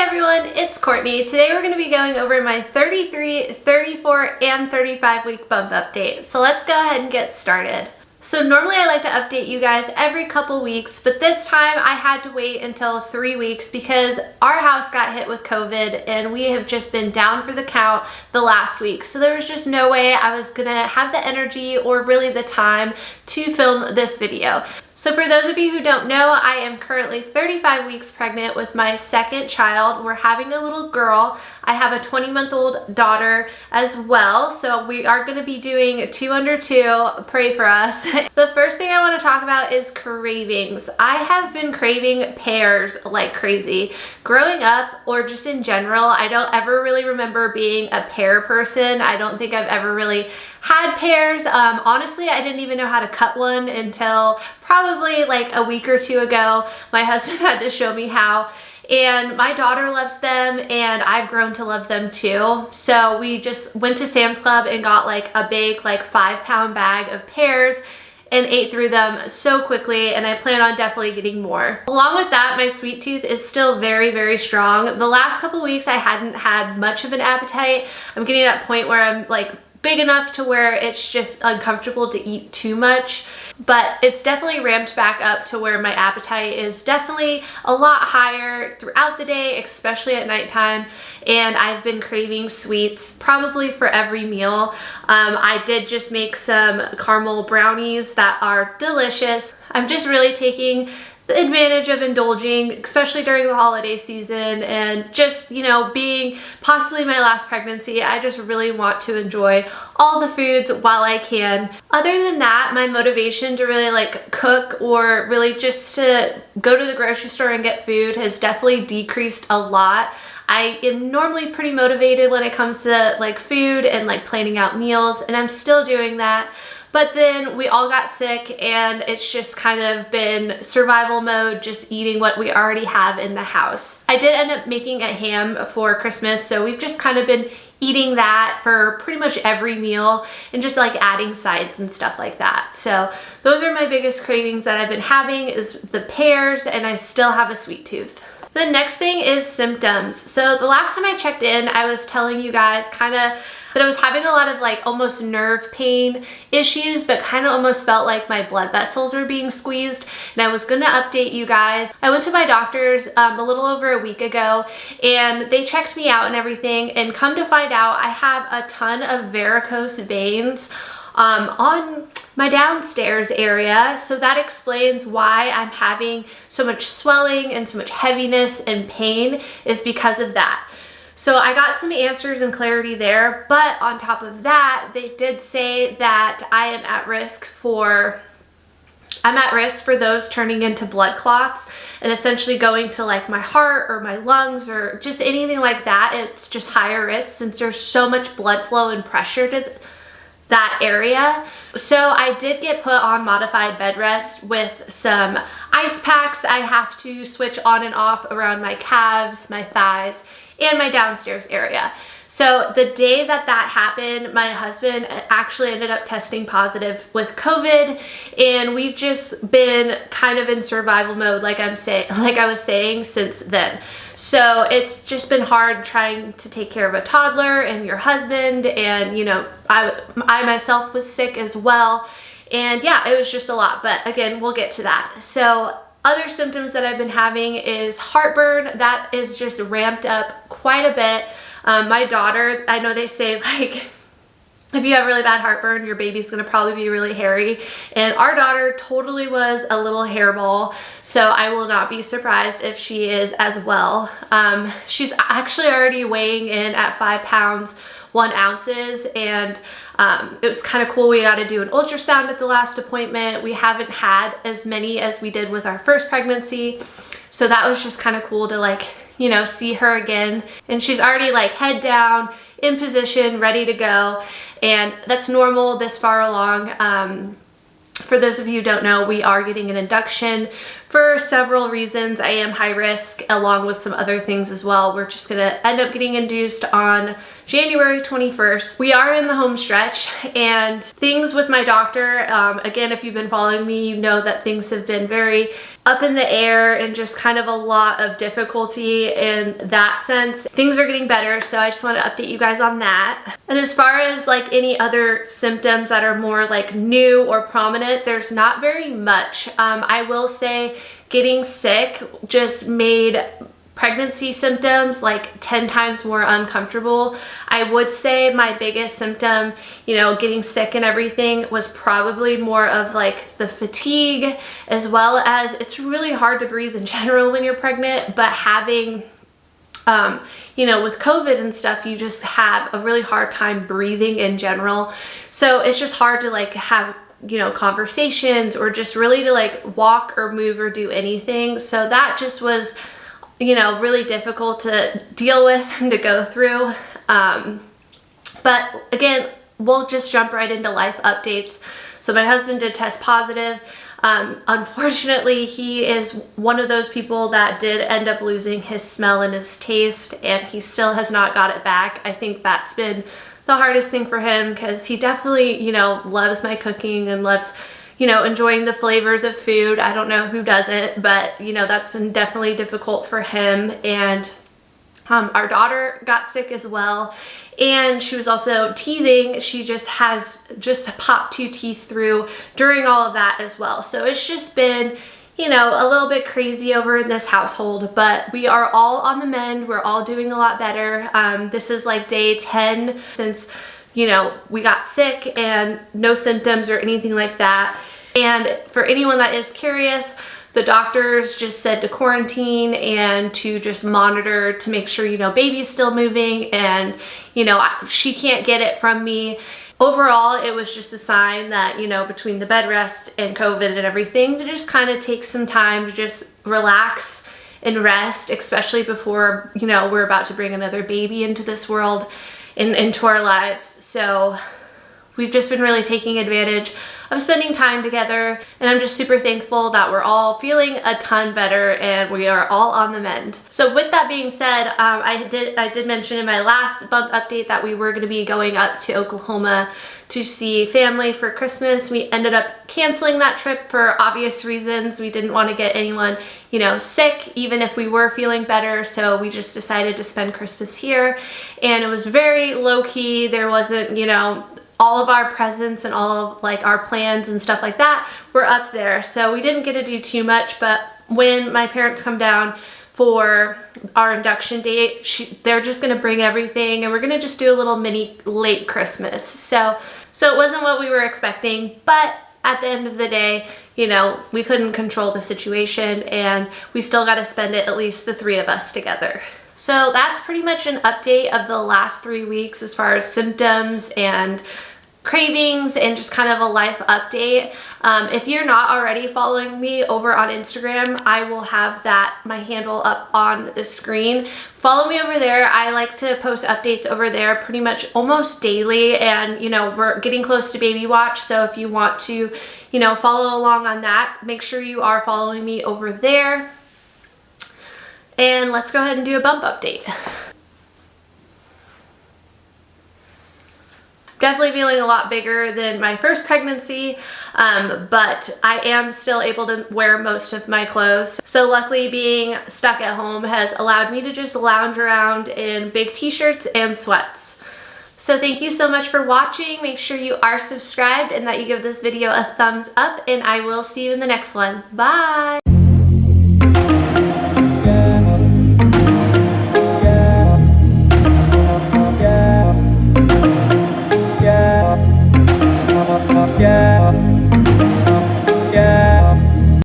everyone, it's Courtney. Today we're going to be going over my 33, 34, and 35 week bump update. So let's go ahead and get started. So normally I like to update you guys every couple weeks, but this time I had to wait until 3 weeks because our house got hit with COVID and we have just been down for the count the last week. So there was just no way I was gonna have the energy or really the time to film this video. So for those of you who don't know, I am currently 35 weeks pregnant with my second child. We're having a little girl. I have a 20-month-old daughter as well. So we are going to be doing 2 under 2. Pray for us. The first thing I want to talk about is cravings. I have been craving pears like crazy. Growing up, or just in general, I don't ever really remember being a pear person. I don't think I've ever really had pears. Honestly, I didn't even know how to cut one until probably like a week or two ago. My husband had to show me how, and my daughter loves them and I've grown to love them too. So we just went to Sam's Club and got like a big, like 5-pound bag of pears and ate through them so quickly, and I plan on definitely getting more. Along with that, my sweet tooth is still very, very strong. The last couple weeks I hadn't had much of an appetite. I'm getting to that point where I'm like big enough to where it's just uncomfortable to eat too much, but it's definitely ramped back up to where my appetite is definitely a lot higher throughout the day, especially at nighttime, and I've been craving sweets probably for every meal. I did just make some caramel brownies that are delicious. I'm just really taking the advantage of indulging, especially during the holiday season, and just, you know, being possibly my last pregnancy, I just really want to enjoy all the foods while I can. Other than that, my motivation to really like cook or really just to go to the grocery store and get food has definitely decreased a lot. I am normally pretty motivated when it comes to like food and like planning out meals, and I'm still doing that. But then we all got sick and it's just kind of been survival mode, just eating what we already have in the house. I did end up making a ham for Christmas, so we've just kind of been eating that for pretty much every meal and just like adding sides and stuff like that. So those are my biggest cravings that I've been having, is the pears, and I still have a sweet tooth. The next thing is symptoms. So the last time I checked in, I was telling you guys kind of that I was having a lot of like almost nerve pain issues, but kind of almost felt like my blood vessels were being squeezed, and I was gonna update you guys. I went to my doctor's a little over a week ago, and they checked me out and everything, and come to find out I have a ton of varicose veins on my downstairs area. So that explains why I'm having so much swelling and so much heaviness and pain, is because of that. So I got some answers and clarity there, but on top of that, they did say that I am at risk for those turning into blood clots and essentially going to like my heart or my lungs or just anything like that. It's just higher risk since there's so much blood flow and pressure to that area. So I did get put on modified bed rest with some ice packs I have to switch on and off around my calves, my thighs, and my downstairs area. So the day that that happened, my husband actually ended up testing positive with COVID, and we've just been kind of in survival mode, like I was saying, since then. So it's just been hard trying to take care of a toddler and your husband, and you know, I myself was sick as well, and yeah, it was just a lot, but again, we'll get to that. So other symptoms that I've been having is heartburn. That is just ramped up quite a bit. My daughter, I know they say like, if you have really bad heartburn, your baby's gonna probably be really hairy. And our daughter totally was a little hairball, so I will not be surprised if she is as well. She's actually already weighing in at 5 pounds, 1 ounce, and it was kind of cool. We got to do an ultrasound at the last appointment. We haven't had as many as we did with our first pregnancy, so that was just kind of cool to like, you know, see her again. And she's already like head down, in position, ready to go, and that's normal this far along. For those of you who don't know, we are getting an induction for several reasons. I am high risk along with some other things as well. We're just gonna end up getting induced on January 21st. We are in the home stretch, and things with my doctor, again, if you've been following me, you know that things have been very up in the air and just kind of a lot of difficulty in that sense. Things are getting better, so I just want to update you guys on that. And as far as like any other symptoms that are more like new or prominent, there's not very much. I will say getting sick just made pregnancy symptoms like 10 times more uncomfortable. I would say my biggest symptom, you know, getting sick and everything, was probably more of like the fatigue, as well as it's really hard to breathe in general when you're pregnant, but having you know, with COVID and stuff, you just have a really hard time breathing in general. So it's just hard to like have, you know, conversations or just really to like walk or move or do anything. So that just was, you know, really difficult to deal with and to go through. But again, we'll just jump right into life updates. So my husband did test positive. Unfortunately, he is one of those people that did end up losing his smell and his taste, and he still has not got it back. I think that's been the hardest thing for him, because he definitely, you know, loves my cooking and loves, you know, enjoying the flavors of food. I don't know who doesn't, but you know, that's been definitely difficult for him. And our daughter got sick as well, and she was also teething. She just popped 2 teeth through during all of that as well. So it's just been, you know, a little bit crazy over in this household, but we are all on the mend. We're all doing a lot better. This is like day 10 since, you know, we got sick, and no symptoms or anything like that. And for anyone that is curious, the doctors just said to quarantine and to just monitor to make sure, you know, baby's still moving, and, you know, she can't get it from me. Overall, it was just a sign that, you know, between the bed rest and COVID and everything, to just kind of take some time to just relax and rest, especially before, you know, we're about to bring another baby into this world and into our lives. So we've just been really taking advantage of spending time together, and I'm just super thankful that we're all feeling a ton better and we are all on the mend. So with that being said, I did mention in my last bump update that we were going to be going up to Oklahoma to see family for Christmas. We ended up canceling that trip for obvious reasons. We didn't want to get anyone, you know, sick, even if we were feeling better. So we just decided to spend Christmas here, and it was very low key. There wasn't, you know, all of our presents and all of like our plans and stuff like that were up there. So we didn't get to do too much, but when my parents come down for our induction date, they're just gonna bring everything, and we're gonna just do a little mini late Christmas. So it wasn't what we were expecting, but at the end of the day, you know, we couldn't control the situation, and we still got to spend it, at least the 3 of us together. So that's pretty much an update of the last 3 weeks as far as symptoms and cravings and just kind of a life update. If you're not already following me over on Instagram, I will have my handle up on the screen. Follow me over there. I like to post updates over there pretty much almost daily, and you know, we're getting close to baby watch, so if you want to, you know, follow along on that, make sure you are following me over there. And let's go ahead and do a bump update. Definitely feeling a lot bigger than my first pregnancy, but I am still able to wear most of my clothes. So luckily, being stuck at home has allowed me to just lounge around in big t-shirts and sweats. So thank you so much for watching. Make sure you are subscribed and that you give this video a thumbs up, and I will see you in the next one. Bye!